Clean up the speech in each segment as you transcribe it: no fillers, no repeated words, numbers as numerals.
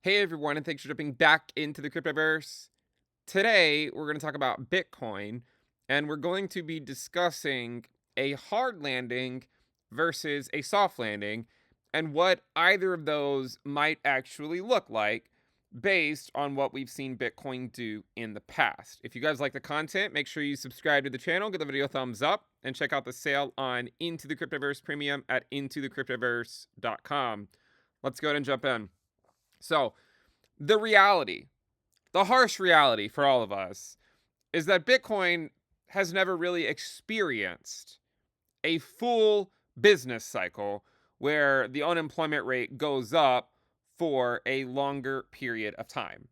Hey everyone, and thanks for jumping back into the Cryptoverse. Today, we're going to talk about Bitcoin, and we're going to be discussing a hard landing versus a soft landing, and what either of those might actually look like based on what we've seen Bitcoin do in the past. If you guys like the content, make sure you subscribe to the channel, give the video a thumbs up, and check out the sale on Into the Cryptoverse Premium at intothecryptoverse.com. Let's go ahead and jump in. So, the reality, the harsh reality for all of us, is that Bitcoin has never really experienced a full business cycle where the unemployment rate goes up for a longer period of time.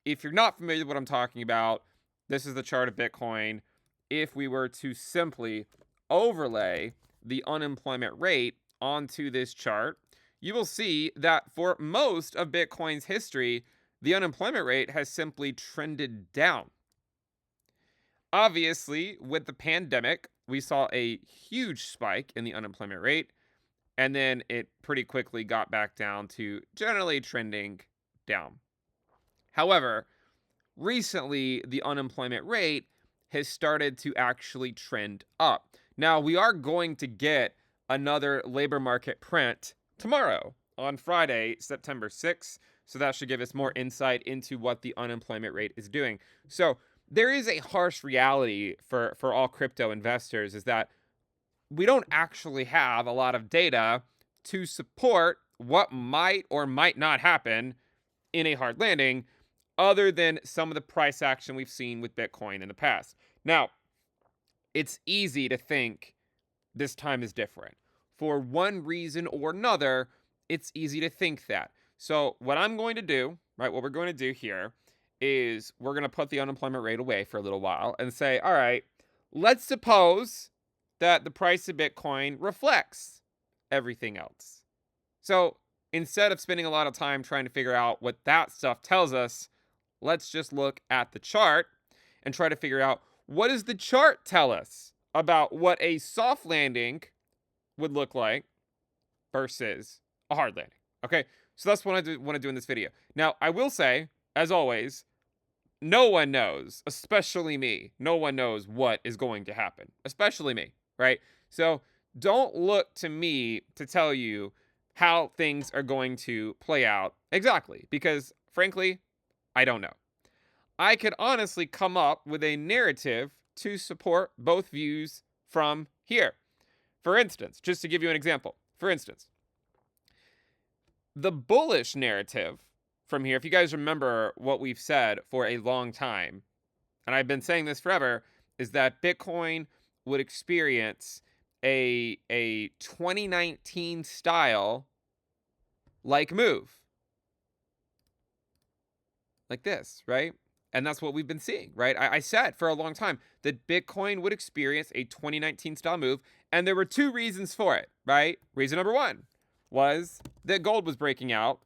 If you're not familiar with what I'm talking about, this is the chart of Bitcoin. If we were to simply overlay the unemployment rate onto this chart, you will see that for most of Bitcoin's history, the unemployment rate has simply trended down. Obviously, with the pandemic, we saw a huge spike in the unemployment rate, and then it pretty quickly got back down to generally trending down. However, recently the unemployment rate has started to actually trend up. Now, we are going to get another labor market print tomorrow on Friday, September 6th. So that should give us more insight into what the unemployment rate is doing. So there is a harsh reality for all crypto investors, is that we don't actually have a lot of data to support what might or might not happen in a hard landing, other than some of the price action we've seen with Bitcoin in the past. Now, it's easy to think this time is different. For one reason or another, it's easy to think that. So, what I'm going to do, right, what we're going to do here is we're going to put the unemployment rate away for a little while and say, all right, let's suppose that the price of Bitcoin reflects everything else. So, instead of spending a lot of time trying to figure out what that stuff tells us, let's just look at the chart and try to figure out, what does the chart tell us about what a soft landing would look like versus a hard landing. Okay, so that's what I want to do in this video. Now, I will say, as always, no one knows, especially me. No one knows what is going to happen, especially me, right? So don't look to me to tell you how things are going to play out exactly, because frankly, I don't know. I could honestly come up with a narrative to support both views from here. For instance, just to give you an example, for instance, the bullish narrative from here, if you guys remember what we've said for a long time, and I've been saying this forever, is that Bitcoin would experience a 2019 style like move. Like this, right? And that's what we've been seeing, right? I said for a long time that Bitcoin would experience a 2019 style move, and there were two reasons for it, right? Reason number one was that gold was breaking out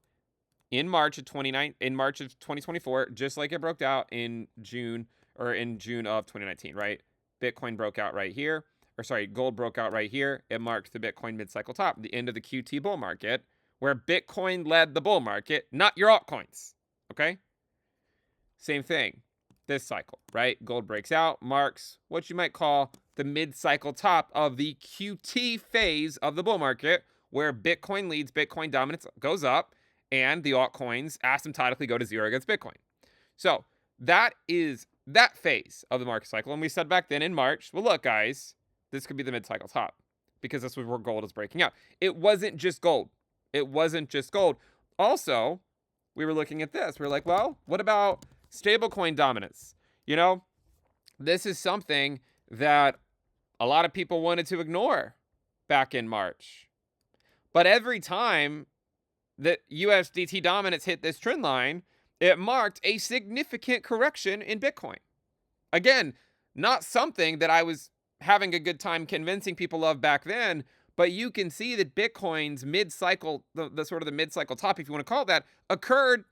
in March of 2024, just like it broke out in June of 2019, right? Bitcoin broke out right here, or sorry, gold broke out right here. It marked the Bitcoin mid-cycle top, the end of the QT bull market, where Bitcoin led the bull market, not your altcoins, okay? Same thing this cycle, right? Gold breaks out, marks what you might call the mid-cycle top of the QT phase of the bull market, where Bitcoin leads, Bitcoin dominance goes up, and the altcoins asymptotically go to zero against Bitcoin. So that is that phase of the market cycle. And we said back then in March, well, look, guys, this could be the mid-cycle top, because this was where gold is breaking out. It wasn't just gold. It wasn't just gold. Also, we were looking at this. We were like, well, what about stablecoin dominance? You know, this is something that a lot of people wanted to ignore back in March. But every time that USDT dominance hit this trend line, it marked a significant correction in Bitcoin. Again, not something that I was having a good time convincing people of back then, but you can see that Bitcoin's mid-cycle, the sort of the mid-cycle top, if you want to call it that, occurred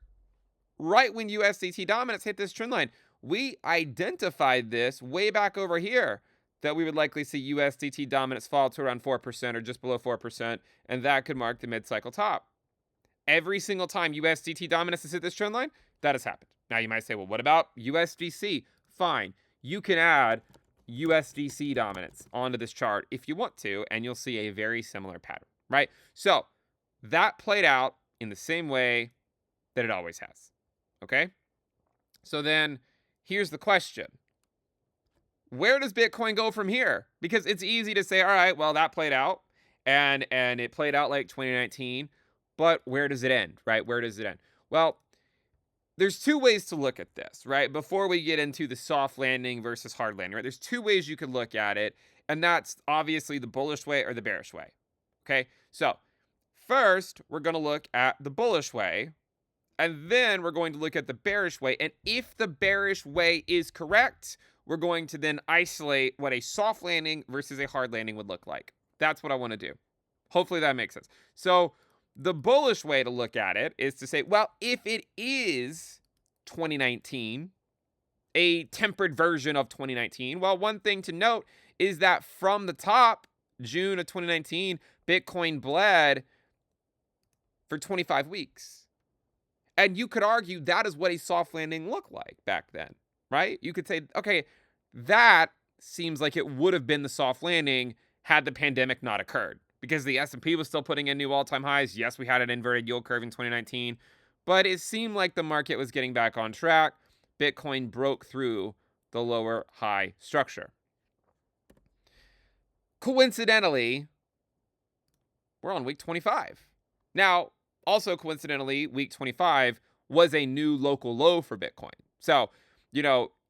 right when USDT dominance hit this trend line. We identified this way back over here, that we would likely see USDT dominance fall to around 4% or just below 4%, and that could mark the mid-cycle top. every single time USDT dominance has hit this trend line, that has happened. Now you might say, well, what about USDC? Fine. You can add USDC dominance onto this chart if you want to, and you'll see a very similar pattern, right? So that played out in the same way that it always has, okay? So then here's the question. Where does Bitcoin go from here? Because it's easy to say, all right, well, that played out, and it played out like 2019, but where does it end, right? Where does it end? Well, there's two ways to look at this, right? Before we get into the soft landing versus hard landing, right? There's two ways you could look at it, and that's obviously the bullish way or the bearish way, okay? So first, we're going to look at the bullish way, and then we're going to look at the bearish way. And if the bearish way is correct, we're going to then isolate what a soft landing versus a hard landing would look like. That's what I want to do. Hopefully that makes sense. So the bullish way to look at it is to say, well, if it is 2019, a tempered version of 2019, well, one thing to note is that from the top, June of 2019, Bitcoin bled for 25 weeks. And you could argue that is what a soft landing looked like back then, right? You could say, okay, that seems like it would have been the soft landing had the pandemic not occurred, because the S&P was still putting in new all-time highs. Yes, we had an inverted yield curve in 2019, but it seemed like the market was getting back on track. Bitcoin broke through the lower high structure. Coincidentally, we're on week 25. Now, also coincidentally, week 25 was a new local low for Bitcoin. So,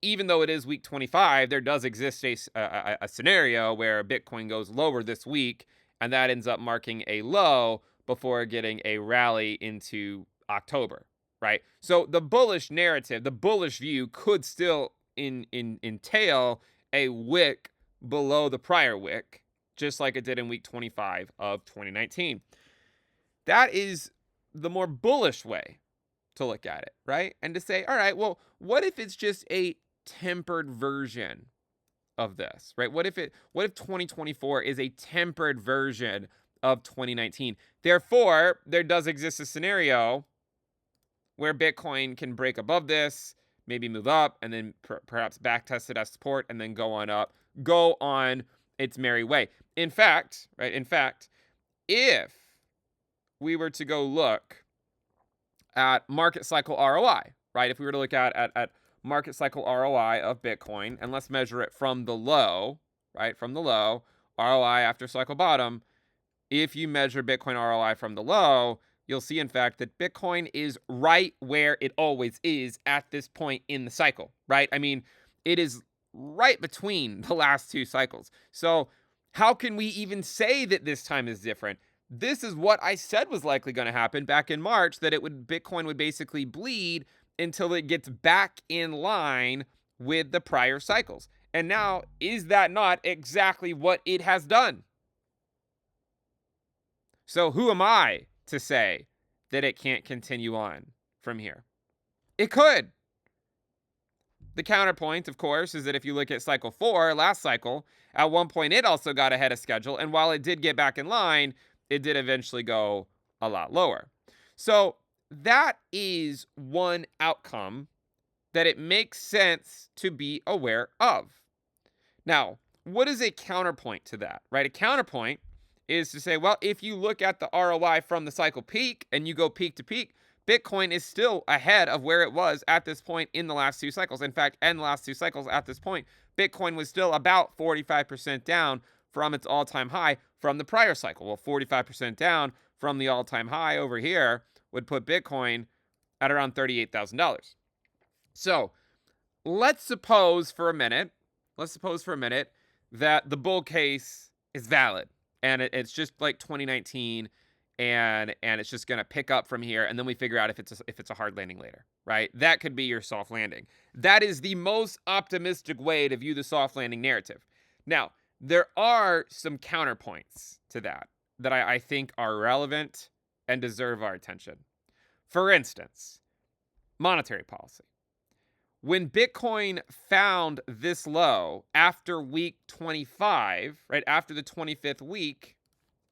even though it is week 25, there does exist a scenario where Bitcoin goes lower this week, and that ends up marking a low before getting a rally into October, right? So the bullish narrative, the bullish view could still entail a wick below the prior wick, just like it did in week 25 of 2019. That is the more bullish way to look at it, right? And to say, all right, well, what if it's just a tempered version of this, right? What if 2024 is a tempered version of 2019? Therefore, there does exist a scenario where Bitcoin can break above this, maybe move up, and then perhaps back test it as support, and then go on up, go on its merry way. In fact, if we were to go look at market cycle ROI, right? If we were to look at market cycle ROI of Bitcoin, and let's measure it from the low, right? From the low, ROI after cycle bottom. If you measure Bitcoin ROI from the low, you'll see, in fact, that Bitcoin is right where it always is at this point in the cycle, right? I mean, it is right between the last two cycles. So how can we even say that this time is different? This is what I said was likely going to happen back in March, that Bitcoin would basically bleed until it gets back in line with the prior cycles. And now, is that not exactly what it has done? So who am I to say that it can't continue on from here? It could. The counterpoint, of course, is that if you look at cycle 4, last cycle, at one point it also got ahead of schedule. And while it did get back in line, it did eventually go a lot lower. So that is one outcome that it makes sense to be aware of. Now, what is a counterpoint to that, right? A counterpoint is to say, well, if you look at the ROI from the cycle peak and you go peak to peak, Bitcoin is still ahead of where it was at this point in the last two cycles. In fact, in the last two cycles at this point, Bitcoin was still about 45% down from its all-time high from the prior cycle. Well, 45% down from the all-time high over here would put Bitcoin at around $38,000. So let's suppose for a minute that the bull case is valid and it's just like 2019 and it's just going to pick up from here, and then we figure out if it's a hard landing later, right? That could be your soft landing. That is the most optimistic way to view the soft landing narrative. Now, there are some counterpoints to that I think are relevant and deserve our attention. For instance, monetary policy. When Bitcoin found this low after week 25, right after the 25th week,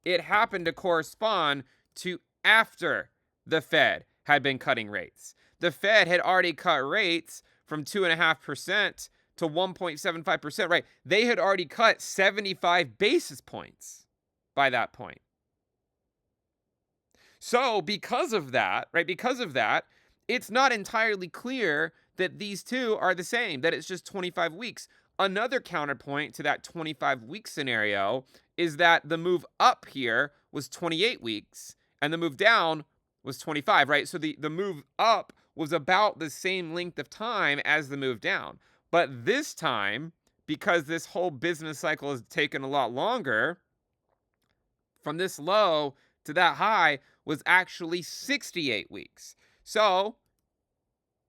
it happened to correspond to after the Fed had been cutting rates. The Fed had already cut rates from 2.5% to 1.75%, right? They had already cut 75 basis points by that point. So, because of that, right, it's not entirely clear that these two are the same, that it's just 25 weeks. Another counterpoint to that 25-week scenario is that the move up here was 28 weeks and the move down was 25, right? So the move up was about the same length of time as the move down. But this time, because this whole business cycle has taken a lot longer, from this low to that high was actually 68 weeks. So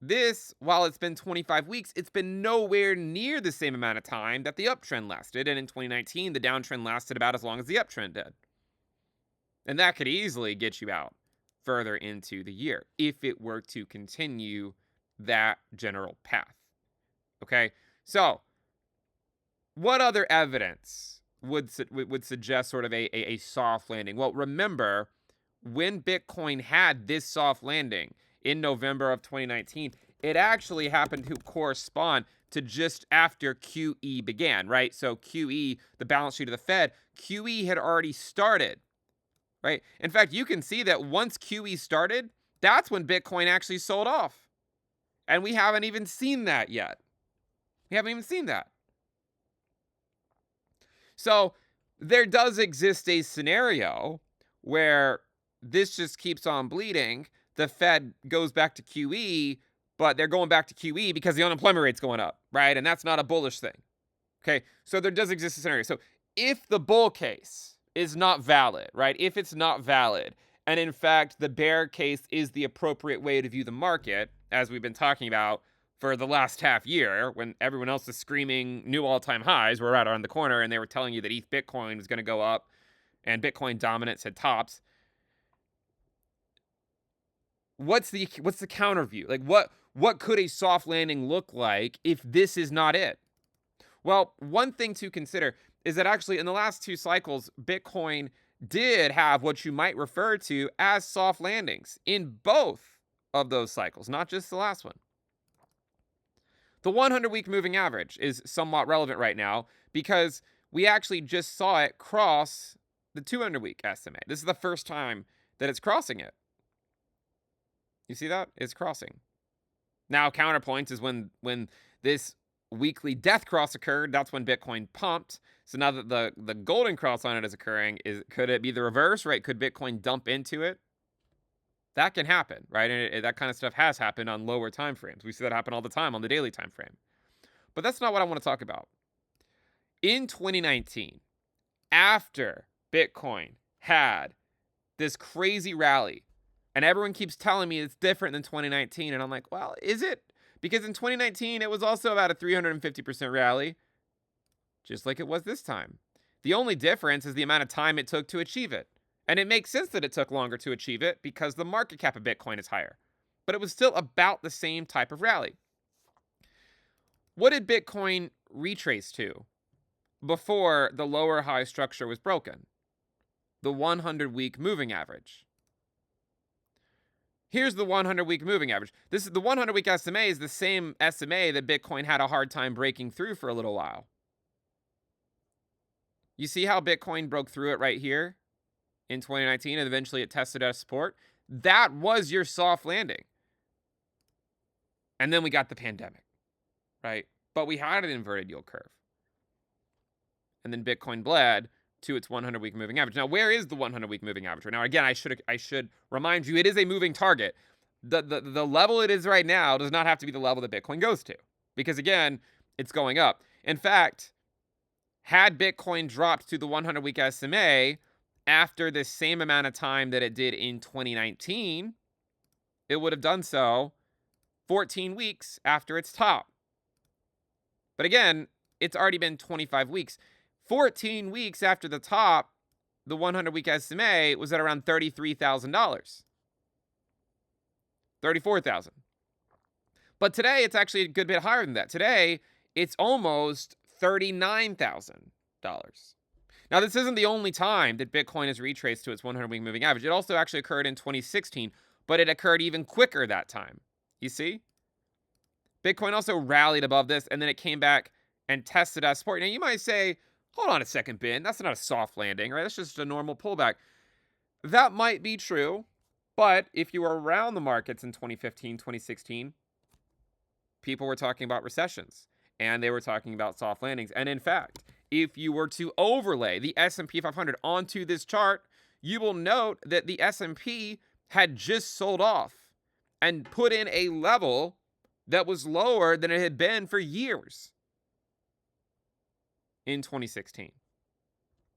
this, while it's been 25 weeks, it's been nowhere near the same amount of time that the uptrend lasted. And in 2019, the downtrend lasted about as long as the uptrend did. And that could easily get you out further into the year if it were to continue that general path. Okay, so what other evidence would suggest sort of a soft landing? Well, remember, when Bitcoin had this soft landing in November of 2019, it actually happened to correspond to just after QE began, right? So QE, the balance sheet of the Fed, QE had already started, right? In fact, you can see that once QE started, that's when Bitcoin actually sold off. And we haven't even seen that yet. We haven't even seen that. So there does exist a scenario where this just keeps on bleeding. The Fed goes back to QE, but they're going back to QE because the unemployment rate's going up, right? And that's not a bullish thing. Okay, so there does exist a scenario. So if the bull case is not valid, right? If it's not valid, and in fact the bear case is the appropriate way to view the market, as we've been talking about for the last half year, when everyone else is screaming new all-time highs, we're right around the corner, and they were telling you that ETH Bitcoin was going to go up, and Bitcoin dominance had tops. What's the counter view? Like, what could a soft landing look like if this is not it? Well, one thing to consider is that actually in the last two cycles, Bitcoin did have what you might refer to as soft landings in both of those cycles, not just the last one. The 100-week moving average is somewhat relevant right now because we actually just saw it cross the 200-week SMA. This is the first time that it's crossing it. You see that? It's crossing. Now, counterpoint is when this weekly death cross occurred, that's when Bitcoin pumped. So now that the golden cross on it is occurring, could it be the reverse, right? Could Bitcoin dump into it? That can happen, right? And that kind of stuff has happened on lower time frames. We see that happen all the time on the daily time frame. But that's not what I want to talk about. In 2019, after Bitcoin had this crazy rally, and everyone keeps telling me it's different than 2019, and I'm like, well, is it? Because in 2019, it was also about a 350% rally, just like it was this time. The only difference is the amount of time it took to achieve it. And it makes sense that it took longer to achieve it because the market cap of Bitcoin is higher. But it was still about the same type of rally. What did Bitcoin retrace to before the lower high structure was broken? The 100-week moving average. Here's the 100-week moving average. This is the 100-week SMA is the same SMA that Bitcoin had a hard time breaking through for a little while. You see how Bitcoin broke through it right here in 2019 and eventually it tested as support? That was your soft landing. And then we got the pandemic, right? But we had an inverted yield curve. And then Bitcoin bled to its 100-week moving average. Now, where is the 100-week moving average right now? Again, I should remind you, it is a moving target. The level it is right now does not have to be the level that Bitcoin goes to, because again, it's going up. In fact, had Bitcoin dropped to the 100-week SMA after the same amount of time that it did in 2019, it would have done so 14 weeks after its top. But again, it's already been 25 weeks. 14 weeks after the top, the 100-week SMA was at around $33,000. $34,000. But today, it's actually a good bit higher than that. Today, it's almost $39,000. Now, this isn't the only time that Bitcoin has retraced to its 100-week moving average. It also actually occurred in 2016, but it occurred even quicker that time. You see? Bitcoin also rallied above this, and then it came back and tested as support. Now, you might say, hold on a second, Ben. That's not a soft landing, right? That's just a normal pullback. That might be true, but if you were around the markets in 2015, 2016, people were talking about recessions, and they were talking about soft landings. And in fact, if you were to overlay the S&P 500 onto this chart, you will note that the S&P had just sold off and put in a level that was lower than it had been for years in 2016.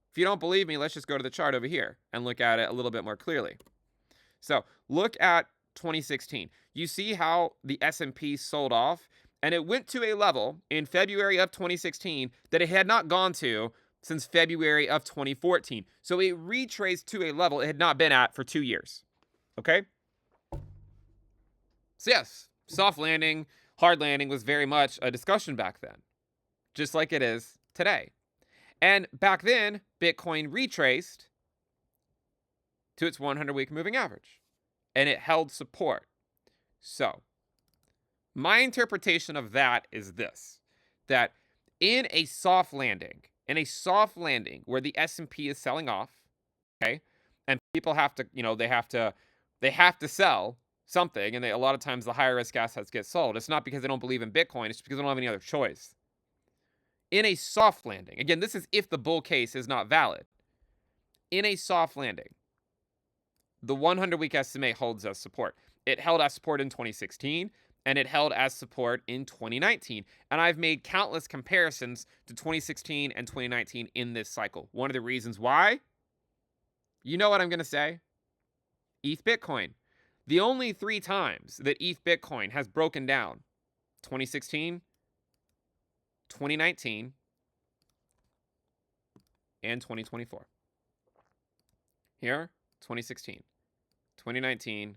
If you don't believe me, let's just go to the chart over here and look at it a little bit more clearly. So look at 2016. You see how the S&P sold off, and it went to a level in February of 2016 that it had not gone to since February of 2014. So it retraced to a level it had not been at for 2 years. Okay? So yes, soft landing, hard landing was very much a discussion back then, just like it is today. And back then, Bitcoin retraced to its 100-week moving average, and it held support. So my interpretation of that is this, that in a soft landing where the S&P is selling off, okay, and people have to, they have to sell something, and a lot of times the higher risk assets get sold. It's not because they don't believe in Bitcoin, it's because they don't have any other choice. In a soft landing, again, this is if the bull case is not valid. In a soft landing, the 100-week SMA holds as support. It held as support in 2016, and it held as support in 2019. And I've made countless comparisons to 2016 and 2019 in this cycle. One of the reasons why, you know what I'm going to say? ETH Bitcoin. The only 3 times that ETH Bitcoin has broken down, 2016, 2019, and 2024. Here, 2016, 2019,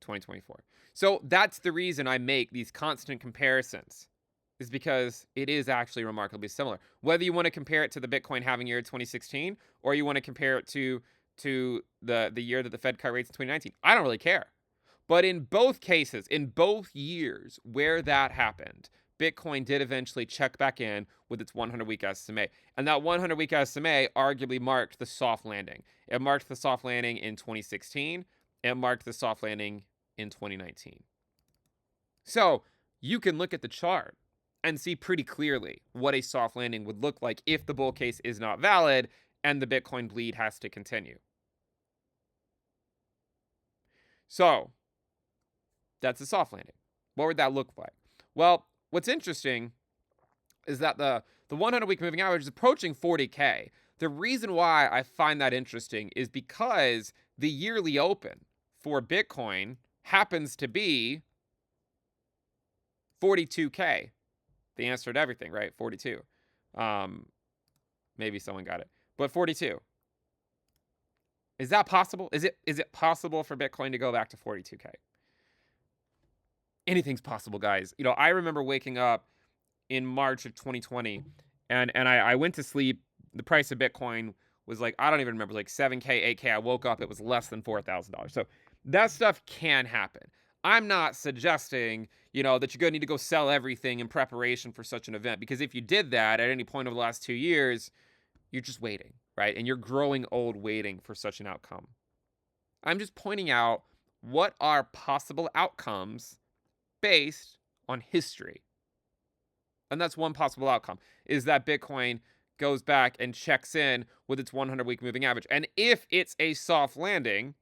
2024. So that's the reason I make these constant comparisons, is because it is actually remarkably similar. Whether you want to compare it to the Bitcoin halving year of 2016, or you want to compare it to the year that the Fed cut rates in 2019, I don't really care. But in both cases, in both years where that happened, Bitcoin did eventually check back in with its 100-week SMA. And that 100-week SMA arguably marked the soft landing. It marked the soft landing in 2016. It marked the soft landing in 2019. So you can look at the chart and see pretty clearly what a soft landing would look like if the bull case is not valid and the Bitcoin bleed has to continue. So that's a soft landing. What would that look like? Well, what's interesting is that the 100-week moving average is approaching 40K. The reason why I find that interesting is because the yearly open for Bitcoin happens to be 42K. The answer to everything, right? 42. Maybe someone got it. But 42. Is that possible? Is it possible for Bitcoin to go back to 42K? Anything's possible, guys. I remember waking up in March of 2020, and I went to sleep. The price of Bitcoin was like, I don't even remember, like 7K, 8K. I woke up, it was less than $4,000. So that stuff can happen. I'm not suggesting, that you're going to need to go sell everything in preparation for such an event, because if you did that at any point over the last 2 years, you're just waiting, right? And you're growing old waiting for such an outcome. I'm just pointing out what are possible outcomes based on history. And that's one possible outcome, is that Bitcoin goes back and checks in with its 100-week moving average. And if it's a soft landing,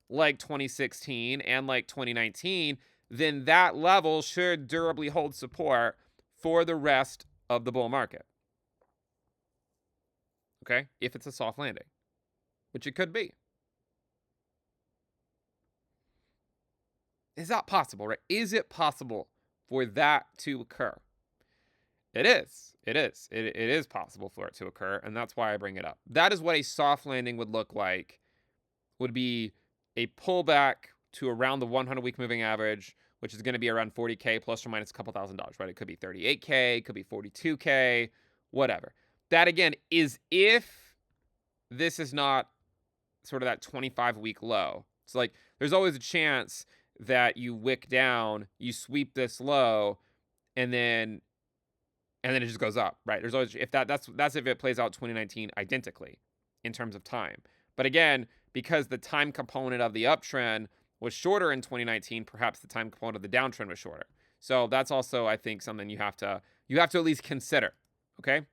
like 2016 and like 2019, then that level should durably hold support for the rest of the bull market. Okay? If it's a soft landing, which it could be. Is that possible, right? Is it possible for that to occur? It is. It is possible for it to occur, and that's why I bring it up. That is what a soft landing would look like. Would be a pullback to around the 100-week moving average, which is going to be around 40K plus or minus a couple $1,000s, right? It could be 38K, it could be 42K, whatever. That, again, is if this is not sort of that 25-week low. So, like, there's always a chance that you wick down, you sweep this low, and then it just goes up, right? There's always, if that's if it plays out 2019 identically in terms of time. But again, because the time component of the uptrend was shorter in 2019, perhaps the time component of the downtrend was shorter. So that's also, I think, something you have to at least consider. Okay.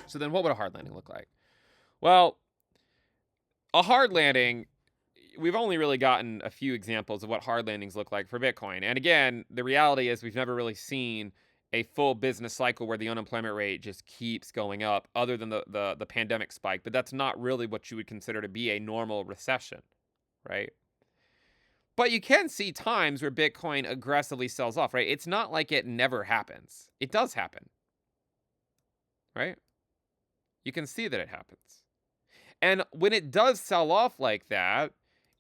So then what would a hard landing look like? Well, a hard landing, we've only really gotten a few examples of what hard landings look like for Bitcoin. And again, the reality is we've never really seen a full business cycle where the unemployment rate just keeps going up, other than the pandemic spike. But that's not really what you would consider to be a normal recession, right? But you can see times where Bitcoin aggressively sells off, right? It's not like it never happens. It does happen, right? You can see that it happens. And when it does sell off like that,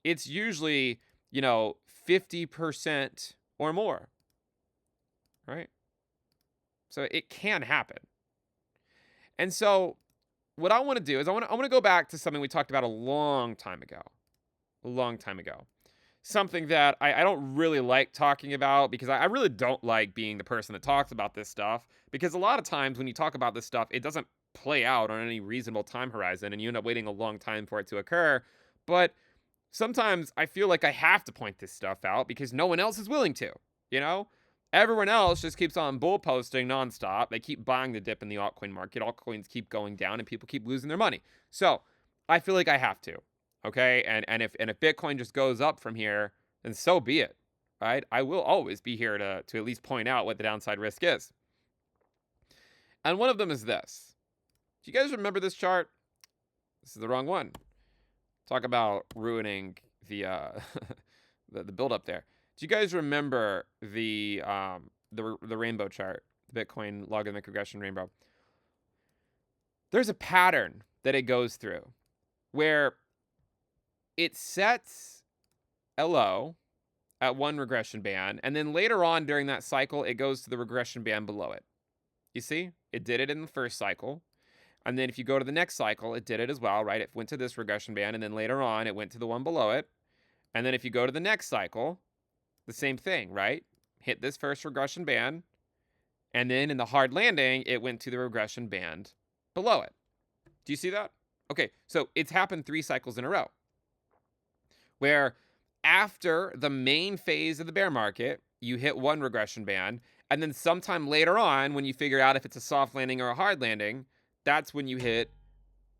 it's usually, 50% or more, right? So it can happen. And so what I want to do is I want to go back to something we talked about a long time ago. A long time ago. Something that I don't really like talking about, because I really don't like being the person that talks about this stuff, because a lot of times when you talk about this stuff, it doesn't play out on any reasonable time horizon and you end up waiting a long time for it to occur. But sometimes I feel like I have to point this stuff out because no one else is willing to, you know? Everyone else just keeps on bull posting nonstop. They keep buying the dip in the altcoin market. Altcoins keep going down and people keep losing their money. So I feel like I have to. Okay. And if Bitcoin just goes up from here, then so be it. Right. I will always be here to at least point out what the downside risk is. And one of them is this. Do you guys remember this chart? This is the wrong one. Talk about ruining the the build up there. Do you guys remember the rainbow chart, the Bitcoin logarithmic regression rainbow? There's a pattern that it goes through where it sets a low at one regression band, and then later on during that cycle, it goes to the regression band below it. You see? It did it in the first cycle. And then if you go to the next cycle, it did it as well, right? It went to this regression band, and then later on, it went to the one below it. And then if you go to the next cycle, the same thing, right? Hit this first regression band, and then in the hard landing, it went to the regression band below it. Do you see that? Okay, so it's happened 3 cycles in a row, where after the main phase of the bear market, you hit one regression band, and then sometime later on, when you figure out if it's a soft landing or a hard landing, that's when you hit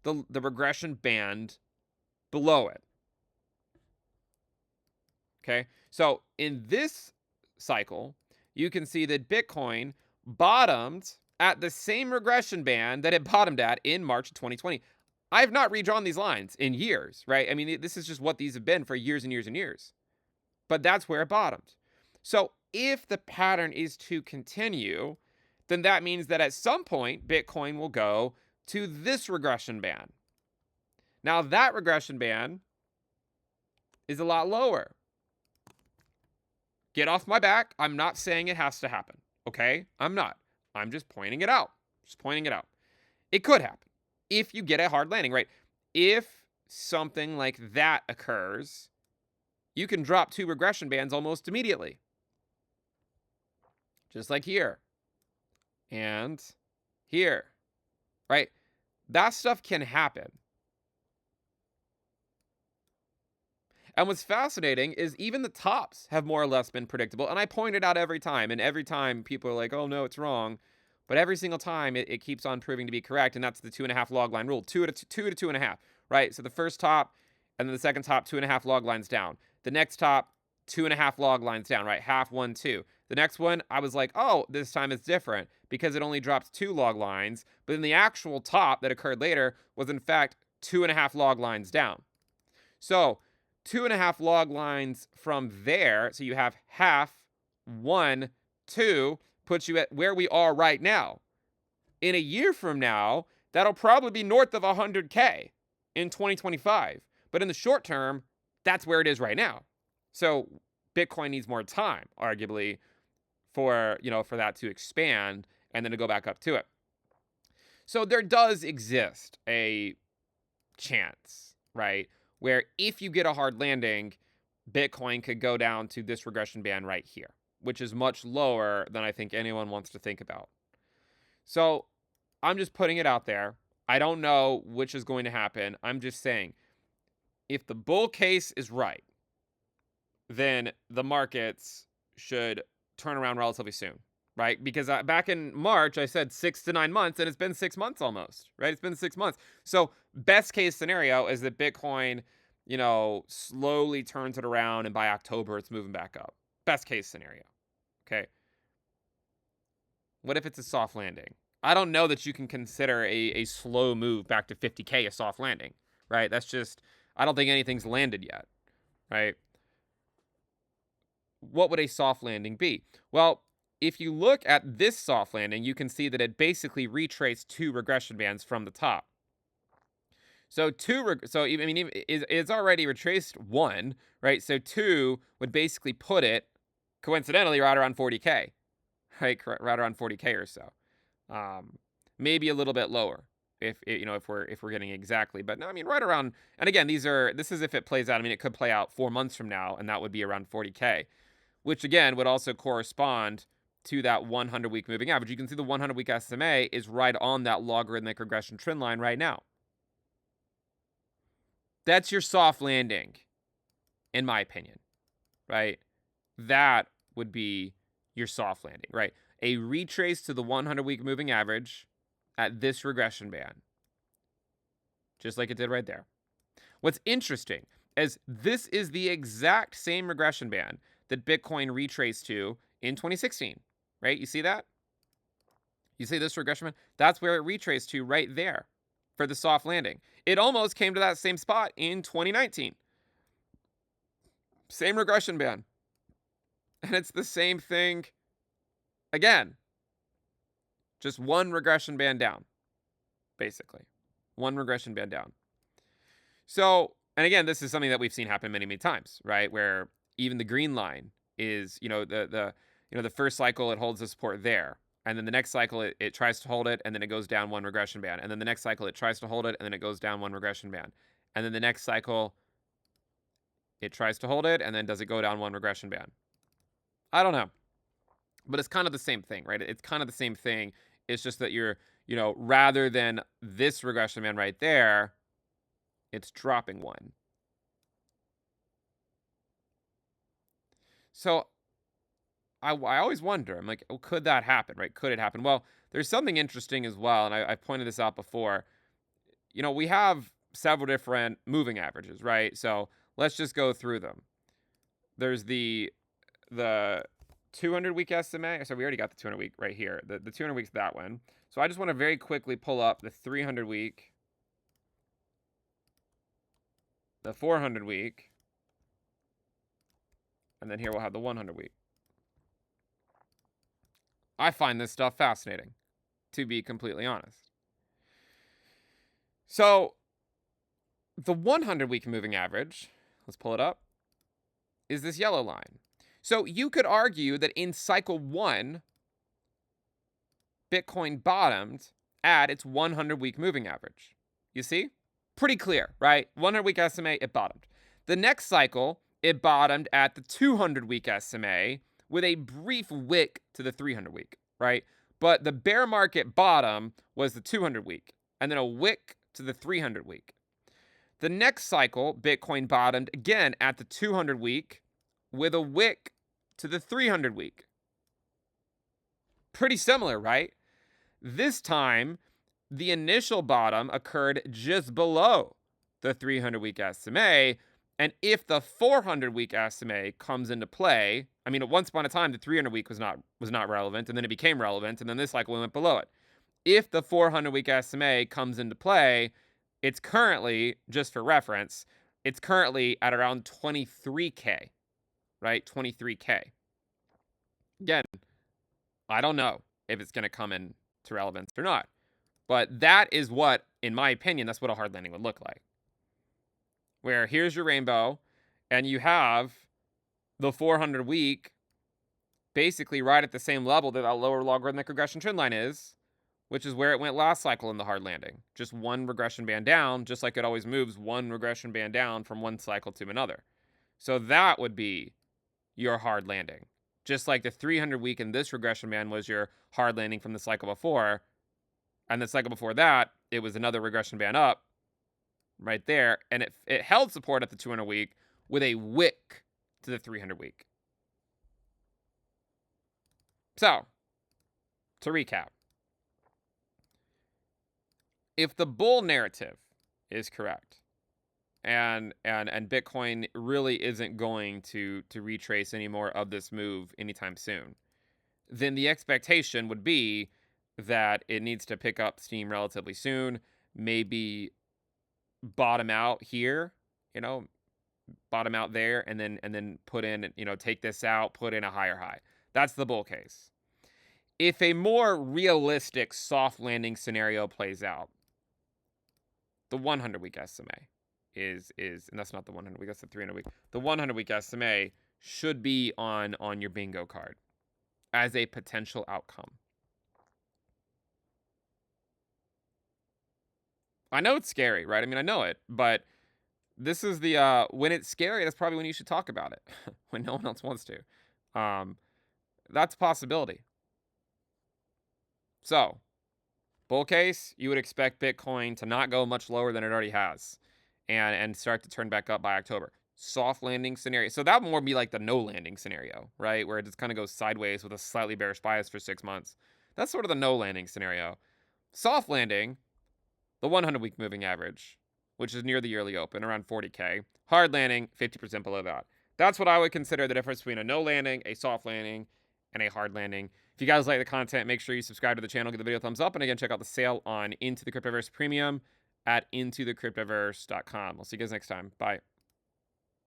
the regression band below it. Okay, so in this cycle, you can see that Bitcoin bottomed at the same regression band that it bottomed at in March of 2020. I have not redrawn these lines in years, right? I mean, this is just what these have been for years and years and years. But that's where it bottomed. So if the pattern is to continue, then that means that at some point, Bitcoin will go to this regression band. Now, that regression band is a lot lower. Get off my back. I'm not saying it has to happen, okay? I'm not. I'm just pointing it out. Just pointing it out. It could happen if you get a hard landing, right? If something like that occurs, you can drop 2 regression bands almost immediately. Just like here. And here. Right? That stuff can happen. And what's fascinating is even the tops have more or less been predictable. And I point it out every time. And every time people are like, oh, no, it's wrong. But every single time it keeps on proving to be correct. And that's the 2.5 log line rule. 2 to 2.5, right? So the first top and then the second top, 2.5 log lines down. The next top, 2.5 log lines down, right? Half, 1, 2. The next one, I was like, oh, this time it's different because it only drops 2 log lines. But then the actual top that occurred later was, in fact, 2.5 log lines down. So 2.5 log lines from there. So you have half, 1, 2, puts you at where we are right now. In a year from now, that'll probably be north of 100K in 2025. But in the short term, that's where it is right now. So Bitcoin needs more time, arguably, for that to expand and then to go back up to it. So there does exist a chance, right, where if you get a hard landing, Bitcoin could go down to this regression band right here, which is much lower than I think anyone wants to think about. So I'm just putting it out there. I don't know which is going to happen. I'm just saying, if the bull case is right, then the markets should turn around relatively soon, right? Because back in March, I said 6 to 9 months, and it's been 6 months almost, right? It's been 6 months. So best case scenario is that Bitcoin, slowly turns it around, and by October, it's moving back up. Best case scenario, okay? What if it's a soft landing? I don't know that you can consider a slow move back to 50K a soft landing, right? That's just, I don't think anything's landed yet, right? What would a soft landing be? Well, if you look at this soft landing, you can see that it basically retraced 2 regression bands from the top. So it's already retraced 1, right? So 2 would basically put it, coincidentally, right around 40K, right? Right around 40K or so. Maybe a little bit lower if we're getting exactly, but no, I mean right around. And again, this is if it plays out. I mean, it could play out 4 months from now, and that would be around 40K, which again would also correspond to that 100-week moving average. You can see the 100-week SMA is right on that logarithmic regression trend line right now. That's your soft landing, in my opinion, right? That would be your soft landing, right? A retrace to the 100-week moving average at this regression band, just like it did right there. What's interesting is this is the exact same regression band that Bitcoin retraced to in 2016, right? You see that? You see this regression band? That's where it retraced to right there for the soft landing. It almost came to that same spot in 2019. Same regression band. And it's the same thing again. Just one regression band down, basically. One regression band down. So, and again, this is something that we've seen happen many, many times, right? Where even the green line is, the first cycle, it holds the support there. And then the next cycle, it tries to hold it, and then it goes down one regression band. And then the next cycle, it tries to hold it, and then it goes down one regression band. And then the next cycle, it tries to hold it, and then does it go down one regression band? I don't know. But it's kind of the same thing, right? It's kind of the same thing. It's just that you're, rather than this regression band right there, it's dropping one. So I always wonder, I'm like, oh, could that happen, right? Could it happen? Well, there's something interesting as well, and I've pointed this out before. We have several different moving averages, right? So let's just go through them. There's the 200-week SMA. So we already got the 200-week right here. The 200-week's that one. So I just want to very quickly pull up the 300-week, the 400-week, and then here we'll have the 100-week. I find this stuff fascinating, to be completely honest. So the 100-week moving average, let's pull it up, is this yellow line. So you could argue that in cycle 1, Bitcoin bottomed at its 100-week moving average. You see? Pretty clear, right? 100-week SMA, it bottomed. The next cycle, it bottomed at the 200-week SMA with a brief wick to the 300-week, right? But the bear market bottom was the 200-week, and then a wick to the 300-week. The next cycle, Bitcoin bottomed again at the 200-week with a wick to the 300-week. Pretty similar, right? This time, the initial bottom occurred just below the 300-week SMA, and if the 400-week SMA comes into play, I mean, at once upon a time, the 300-week was not relevant, and then it became relevant, and then this cycle went below it. If the 400-week SMA comes into play, it's currently, just for reference, it's currently at around 23K, right? 23K. Again, I don't know if it's going to come into relevance or not, but that is what, in my opinion, that's what a hard landing would look like. Where here's your rainbow, and you have the 400-week basically right at the same level that lower logarithmic regression trend line is, which is where it went last cycle in the hard landing. Just one regression band down, just like it always moves one regression band down from one cycle to another. So that would be your hard landing. Just like the 300 week in this regression band was your hard landing from the cycle before. And the cycle before that, it was another regression band up right there. And it held support at the 200 week with a wick to the 300 week. So, to recap, if the bull narrative is correct, and Bitcoin really isn't going to retrace any more of this move anytime soon, then the expectation would be that it needs to pick up steam relatively soon, maybe bottom out here, bottom out there, and then put in, take this out, put in a higher high. That's the bull case. If a more realistic soft landing scenario plays out, the 100 week SMA is and that's not the 100 week, that's the 300 week. The 100 week SMA should be on your bingo card as a potential outcome. I know it's scary, right? I mean, I know it, but this is the when it's scary, that's probably when you should talk about it. When no one else wants to. That's a possibility. So, bull case, you would expect Bitcoin to not go much lower than it already has and start to turn back up by October. Soft landing scenario. So that would more be like the no landing scenario, right? Where it just kind of goes sideways with a slightly bearish bias for 6 months. That's sort of the no landing scenario. Soft landing, the 100 week moving average, which is near the yearly open, around 40K. Hard landing, 50% below that. That's what I would consider the difference between a no landing, a soft landing, and a hard landing. If you guys like the content, make sure you subscribe to the channel, give the video a thumbs up, and again, check out the sale on Into the Cryptoverse Premium at intothecryptoverse.com. I'll see you guys next time. Bye.